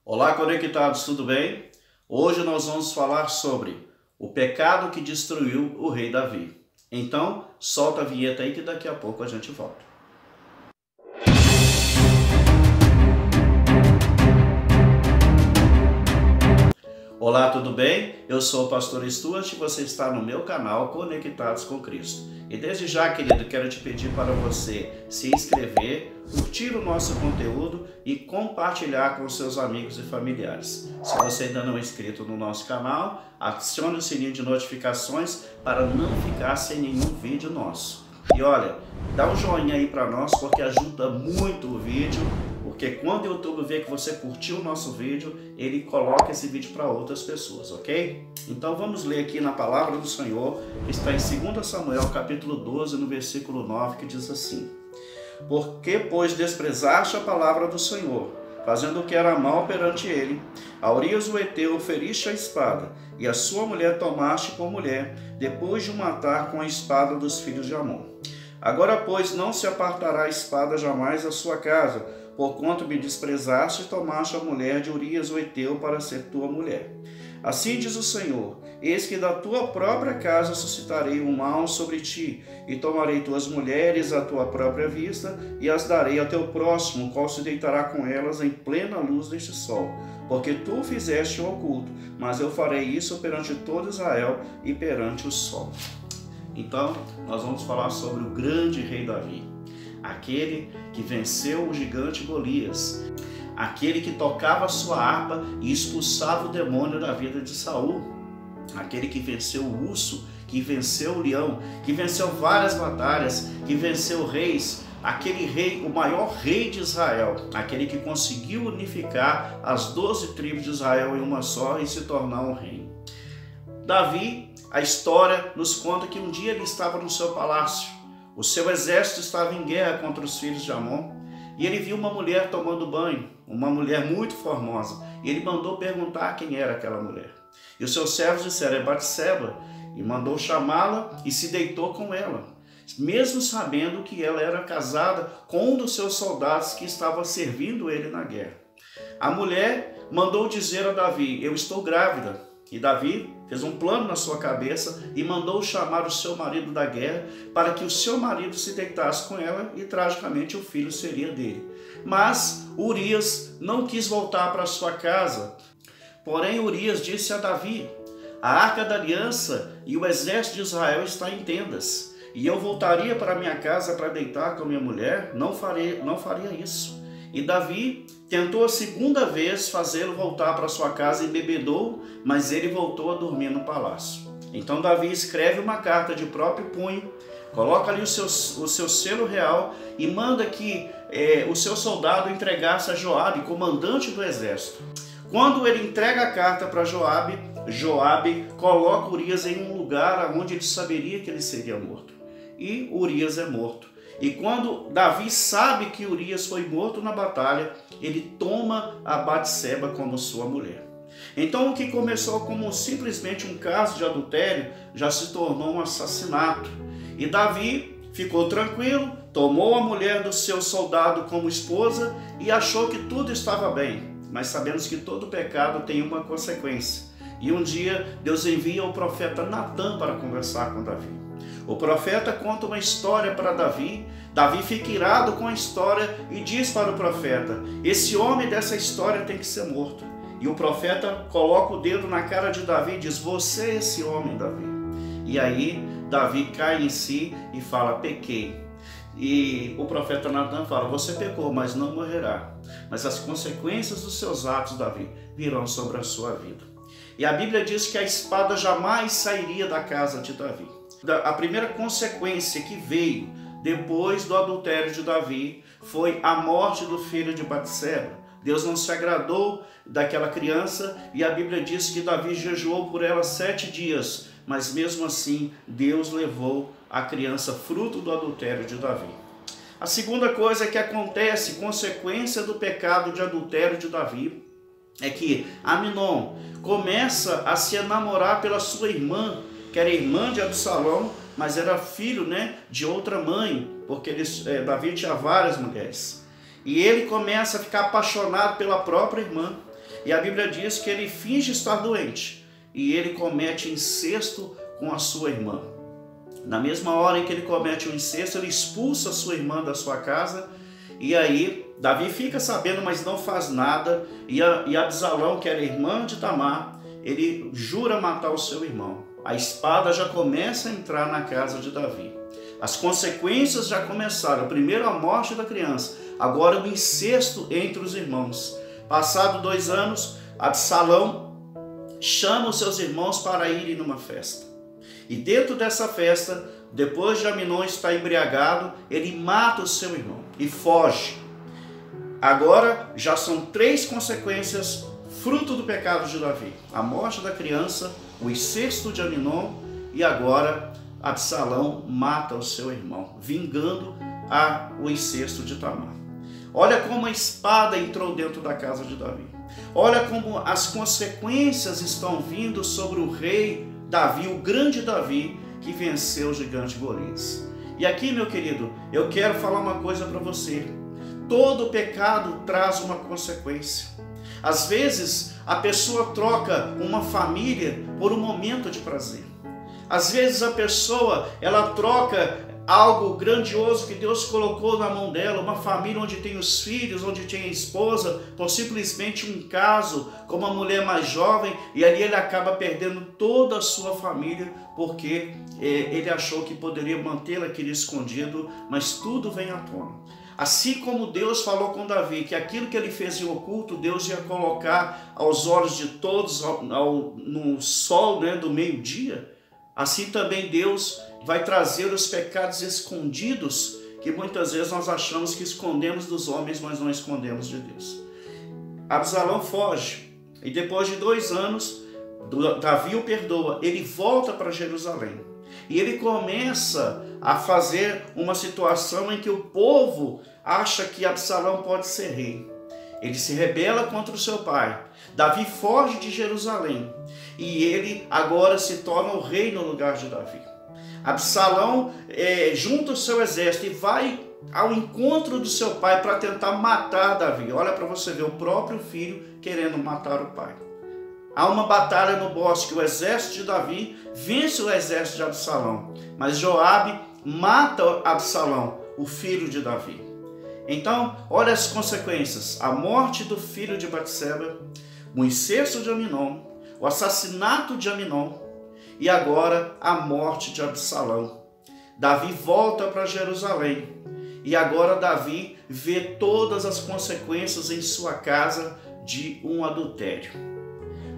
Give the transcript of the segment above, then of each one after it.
Olá, conectados, tudo bem? Hoje nós vamos falar sobre o pecado que destruiu o rei Davi. Então, solta a vinheta aí que daqui a pouco a gente volta. Olá, tudo bem? Eu sou o pastor Stuart e você está no meu canal Conectados com Cristo. E desde já, querido, quero te pedir para você se inscrever, curtir o nosso conteúdo e compartilhar com seus amigos e familiares. Se você ainda não é inscrito no nosso canal, acione o sininho de notificações para não ficar sem nenhum vídeo nosso. E olha, dá um joinha aí para nós porque ajuda muito o vídeo. Porque quando o YouTube vê que você curtiu o nosso vídeo, ele coloca esse vídeo para outras pessoas, ok? Então vamos ler aqui na palavra do Senhor, que está em 2 Samuel, capítulo 12, no versículo 9, que diz assim: Porque, pois, desprezaste a palavra do Senhor, fazendo o que era mal perante ele, a Urias o Heteu feriste a espada, e a sua mulher tomaste por mulher, depois de o matar com a espada dos filhos de Amon. Agora, pois, não se apartará a espada jamais da sua casa, porquanto me desprezaste e tomaste a mulher de Urias o Heteu para ser tua mulher. Assim diz o Senhor: eis que da tua própria casa suscitarei um mal sobre ti, e tomarei tuas mulheres à tua própria vista, e as darei ao teu próximo, qual se deitará com elas em plena luz deste sol. Porque tu fizeste o oculto, mas eu farei isso perante todo Israel e perante o sol. Então, nós vamos falar sobre o grande rei Davi, aquele que venceu o gigante Golias, aquele que tocava a sua harpa e expulsava o demônio da vida de Saul, aquele que venceu o urso, que venceu o leão, que venceu várias batalhas, que venceu reis, aquele rei, o maior rei de Israel, aquele que conseguiu unificar as 12 tribos de Israel em uma só e se tornar um reino. Davi, a história nos conta que um dia ele estava no seu palácio. O seu exército estava em guerra contra os filhos de Amon e ele viu uma mulher tomando banho, uma mulher muito formosa, e ele mandou perguntar quem era aquela mulher. E os seus servos disseram: é Batseba, e mandou chamá-la e se deitou com ela, mesmo sabendo que ela era casada com um dos seus soldados que estava servindo ele na guerra. A mulher mandou dizer a Davi: eu estou grávida. E Davi fez um plano na sua cabeça e mandou chamar o seu marido da guerra para que o seu marido se deitasse com ela e tragicamente o filho seria dele. Mas Urias não quis voltar para sua casa. Porém Urias disse a Davi: a arca da aliança e o exército de Israel está em tendas, e eu voltaria para minha casa para deitar com minha mulher? Não faria isso. E Davi tentou a segunda vez fazê-lo voltar para sua casa e embebedou, mas ele voltou a dormir no palácio. Então Davi escreve uma carta de próprio punho, coloca ali o seu selo real e manda que o seu soldado entregasse a Joabe, comandante do exército. Quando ele entrega a carta para Joabe, Joabe coloca Urias em um lugar onde ele saberia que ele seria morto. E Urias é morto. E quando Davi sabe que Urias foi morto na batalha, ele toma a Batseba como sua mulher. Então o que começou como simplesmente um caso de adultério já se tornou um assassinato. E Davi ficou tranquilo, tomou a mulher do seu soldado como esposa e achou que tudo estava bem. Mas sabemos que todo pecado tem uma consequência. E um dia Deus envia o profeta Natã para conversar com Davi. O profeta conta uma história para Davi. Davi fica irado com a história e diz para o profeta: esse homem dessa história tem que ser morto. E o profeta coloca o dedo na cara de Davi e diz: você é esse homem, Davi. E aí Davi cai em si e fala: pequei. E o profeta Natã fala: você pecou, mas não morrerá. Mas as consequências dos seus atos, Davi, virão sobre a sua vida. E a Bíblia diz que a espada jamais sairia da casa de Davi. A primeira consequência que veio depois do adultério de Davi foi a morte do filho de Batseba. Deus não se agradou daquela criança e a Bíblia diz que Davi jejuou por ela 7 dias, mas mesmo assim Deus levou a criança fruto do adultério de Davi. A segunda coisa que acontece, consequência do pecado de adultério de Davi, é que Aminon começa a se enamorar pela sua irmã, que era irmã de Absalão, mas era filho, de outra mãe, porque Davi tinha várias mulheres. E ele começa a ficar apaixonado pela própria irmã. e a Bíblia diz que ele finge estar doente e ele comete incesto com a sua irmã. Na mesma hora em que ele comete o incesto, ele expulsa a sua irmã da sua casa, e aí Davi fica sabendo, mas não faz nada, e Absalão, que era irmã de Tamar, ele jura matar o seu irmão. A espada já começa a entrar na casa de Davi. As consequências já começaram. Primeiro a morte da criança, agora o incesto entre os irmãos. Passado 2 anos, Absalão chama os seus irmãos para irem numa festa. E dentro dessa festa, depois de Aminon estar embriagado, ele mata o seu irmão e foge. Agora já são 3 consequências fruto do pecado de Davi: a morte da criança, o incesto de Aminon e agora Absalão mata o seu irmão, vingando o incesto de Tamar. Olha como a espada entrou dentro da casa de Davi. Olha como as consequências estão vindo sobre o rei Davi, o grande Davi, que venceu o gigante Golias. E aqui, meu querido, eu quero falar uma coisa para você. Todo pecado traz uma consequência. Às vezes, a pessoa troca uma família por um momento de prazer. Às vezes, a pessoa, ela troca algo grandioso que Deus colocou na mão dela, uma família onde tem os filhos, onde tem a esposa, por simplesmente um caso com uma mulher mais jovem, e ali ele acaba perdendo toda a sua família, porque ele achou que poderia mantê-la aquele escondido, mas tudo vem à tona. Assim como Deus falou com Davi, que aquilo que ele fez em oculto, Deus ia colocar aos olhos de todos no sol, né, do meio-dia, assim também Deus vai trazer os pecados escondidos, que muitas vezes nós achamos que escondemos dos homens, mas não escondemos de Deus. Absalão foge, e depois de 2 anos, Davi o perdoa, ele volta para Jerusalém. E ele começa a fazer uma situação em que o povo acha que Absalão pode ser rei. Ele se rebela contra o seu pai. Davi foge de Jerusalém. E ele agora se torna o rei no lugar de Davi. Absalão junta o seu exército e vai ao encontro do seu pai para tentar matar Davi. Olha para você ver, o próprio filho querendo matar o pai. Há uma batalha no bosque, o exército de Davi vence o exército de Absalão, mas Joabe mata Absalão, o filho de Davi. Então, olha as consequências: a morte do filho de Batseba, o incesto de Aminon, o assassinato de Aminon e agora a morte de Absalão. Davi volta para Jerusalém e agora Davi vê todas as consequências em sua casa de um adultério.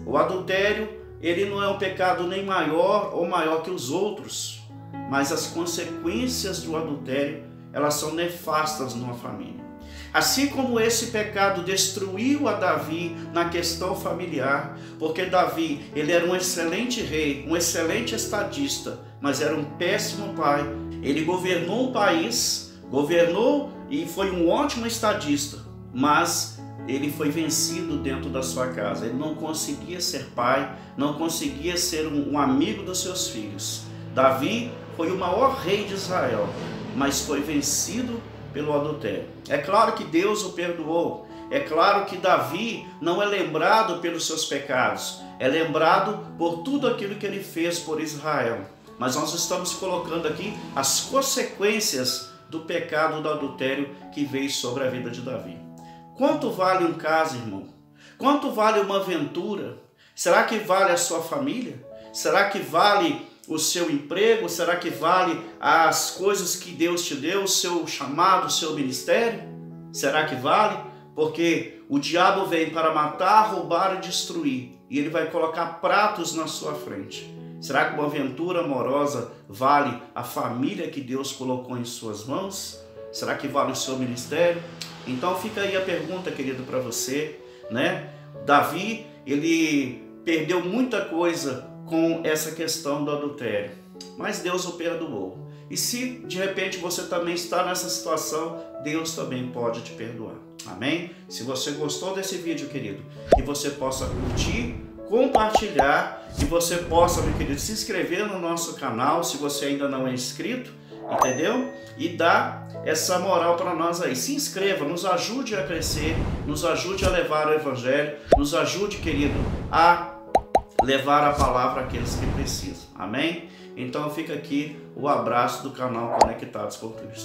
O adultério, ele não é um pecado nem maior ou maior que os outros, mas as consequências do adultério, elas são nefastas numa família. Assim como esse pecado destruiu a Davi na questão familiar, porque Davi, ele era um excelente rei, um excelente estadista, mas era um péssimo pai. Ele governou um país, governou e foi um ótimo estadista, mas ele foi vencido dentro da sua casa. Ele não conseguia ser pai, não conseguia ser um amigo dos seus filhos. Davi foi o maior rei de Israel, mas foi vencido pelo adultério. É claro que Deus o perdoou. É claro que Davi não é lembrado pelos seus pecados, é lembrado por tudo aquilo que ele fez por Israel. Mas nós estamos colocando aqui as consequências do pecado do adultério que veio sobre a vida de Davi. Quanto vale um caso, irmão? Quanto vale uma aventura? Será que vale a sua família? Será que vale o seu emprego? Será que vale as coisas que Deus te deu, o seu chamado, o seu ministério? Será que vale? Porque o diabo vem para matar, roubar e destruir, e ele vai colocar pratos na sua frente. Será que uma aventura amorosa vale a família que Deus colocou em suas mãos? Será que vale o seu ministério? Então fica aí a pergunta, querido, para você, né? Davi, ele perdeu muita coisa com essa questão do adultério, mas Deus o perdoou. E se de repente você também está nessa situação, Deus também pode te perdoar. Amém? Se você gostou desse vídeo, querido, que você possa curtir, compartilhar, e você possa, meu querido, se inscrever no nosso canal, se você ainda não é inscrito, entendeu? E dá essa moral para nós aí. Se inscreva, nos ajude a crescer, nos ajude a levar o evangelho, nos ajude, querido, a levar a palavra àqueles que precisam. Amém? Então fica aqui o abraço do canal Conectados com Cristo.